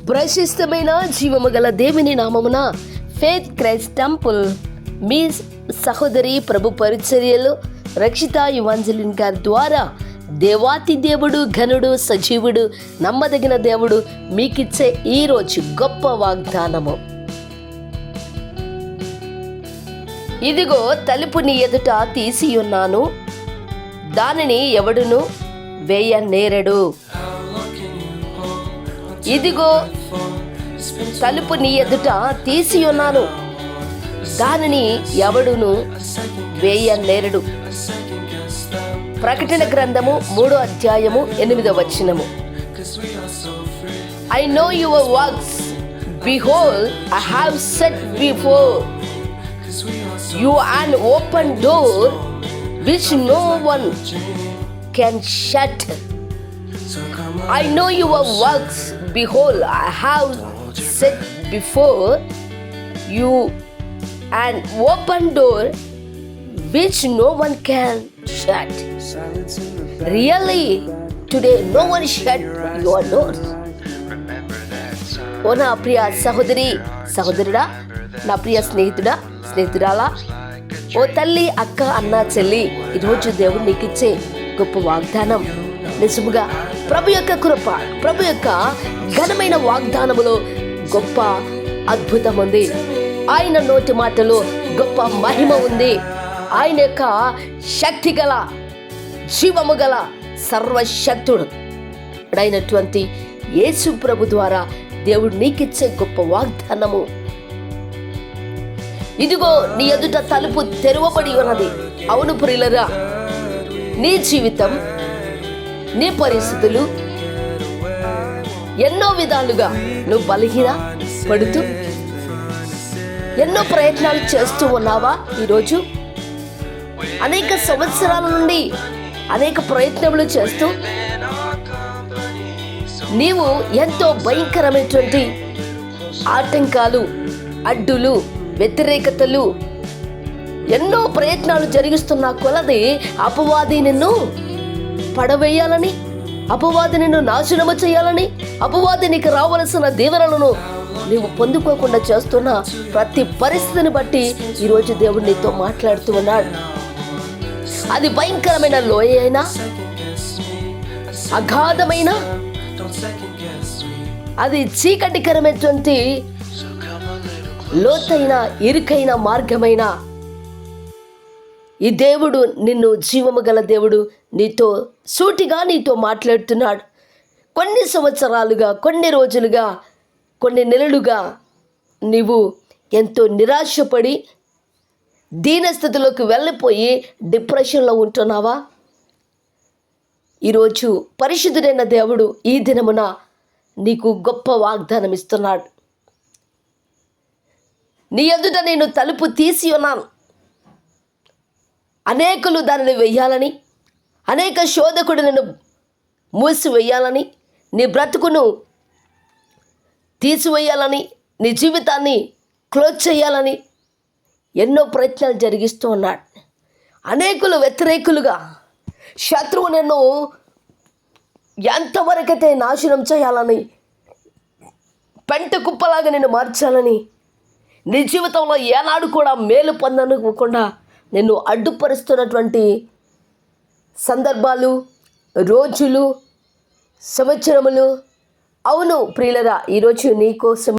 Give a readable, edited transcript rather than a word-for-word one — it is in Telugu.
ప్రశస్తమైన జీవము గల దేవుని నామమున ఫేత్ క్రైస్ట్ టెంపుల్ మీ సహోదరి ప్రభు పరిచర్యలు రక్షిత యువాంజలిన్ గారి ద్వారా దేవాతి దేవుడు ఘనుడు సజీవుడు నమ్మదగిన దేవుడు మీకిచ్చే ఈరోజు గొప్ప వాగ్దానము. ఇదిగో తలుపు నీ ఎదుట తీసి ఉన్నాను, దానిని ఎవడును వేయనేరడు. ఇదిగో తలుపు నీ ఎదుట తీసి ఉన్నాను, దానిని ఎవడును వేయనేరడు. ప్రకటన గ్రంథము 3వ అధ్యాయము 8వ వచనము. I know your works, behold, I have set before you an open door which no one can shut. I know your works, behold, I have set before you an open door which no one can shut. Really, today no one shut your doors. ఓ నా ప్రియ సహోదరి సహోదరుడా, నా ప్రియ స్నేహితురాలా, ఓ తల్లి, అక్క, అన్న, చెల్లి, ఈరోజు దేవుడు నీకు ఇచ్చే గొప్ప వాగ్దానం. నిజముగా ప్రభు యొక్క కృప, ప్రభు యొక్క ఘనమైన వాగ్దానములో గొప్ప అద్భుతం ఉంది. ఆయన నోటి మాటలో గొప్ప మహిమ ఉంది. ఆయన యొక్క శక్తి గల, జీవము గల, సర్వశక్తుడు అయినటువంటి యేసు ప్రభు ద్వారా దేవుడు నీకిచ్చే గొప్ప వాగ్దానము. ఇదిగో నీ ఎదుట తలుపు తెరవబడి ఉన్నది. అవును ప్రియులరా, నీ జీవితం, నీ పరిస్థితులు ఎన్నో విధాలుగా నువ్వు బలహీన పడుతూ ఎన్నో ప్రయత్నాలు చేస్తూ ఉన్నావా? ఈరోజు అనేక సంవత్సరాల నుండి అనేక ప్రయత్నములు చేస్తూ నీవు ఎంతో భయంకరమైనటువంటి ఆటంకాలు, అడ్డులు, వ్యతిరేకతలు, ఎన్నో ప్రయత్నాలు జరిగిస్తున్న కొలది అపవాది నిన్ను పడవేయాలని, అపవాది నిన్ను నాశనము చేయాలని, అపవాది నీకు రావలసిన దీవెనలను నీవు పొందుకోకుండా చేస్తున్న ప్రతి పరిస్థితిని బట్టి ఈరోజు దేవుడు నీతో మాట్లాడుతూ ఉన్నాడు. అది భయంకరమైన లోయ అయినా, అగాధమైన, అది చీకటికరమైనటువంటి లోతైన, ఇరుకైన మార్గమైన, ఈ దేవుడు నిన్ను, జీవము గల దేవుడు నీతో సూటిగా నీతో మాట్లాడుతున్నాడు. కొన్ని సంవత్సరాలుగా, కొన్ని రోజులుగా, కొన్ని నెలలుగా నీవు ఎంతో నిరాశపడి దీనస్థితిలోకి వెళ్ళిపోయి డిప్రెషన్లో ఉంటున్నావా? ఈరోజు పరిశుద్ధుడైన దేవుడు ఈ దినమున నీకు గొప్ప వాగ్దానం ఇస్తున్నాడు. నీ ఎదుట నేను తలుపు తీసి ఉన్నాను. అనేకులు దానిని వెయ్యాలని, అనేక శోధకుడులను మూసివేయాలని, నీ బ్రతుకును తీసివేయాలని, నీ జీవితాన్ని క్లోజ్ చేయాలని ఎన్నో ప్రయత్నాలు జరిగిస్తూ ఉన్నాడు. అనేకులు వ్యతిరేకులుగా, శత్రువు నిన్ను ఎంతవరకైతే నాశనం చేయాలని, పెంట కుప్పలాగా నిన్ను మార్చాలని, నీ జీవితంలో ఏనాడు కూడా మేలు పొందనుకోకుండా నిన్ను అడ్డుపరుస్తున్నటువంటి సందర్భాలు, రోజులు, సంవత్సరములు. అవును ప్రియులరా, ఈరోజు నీకోసం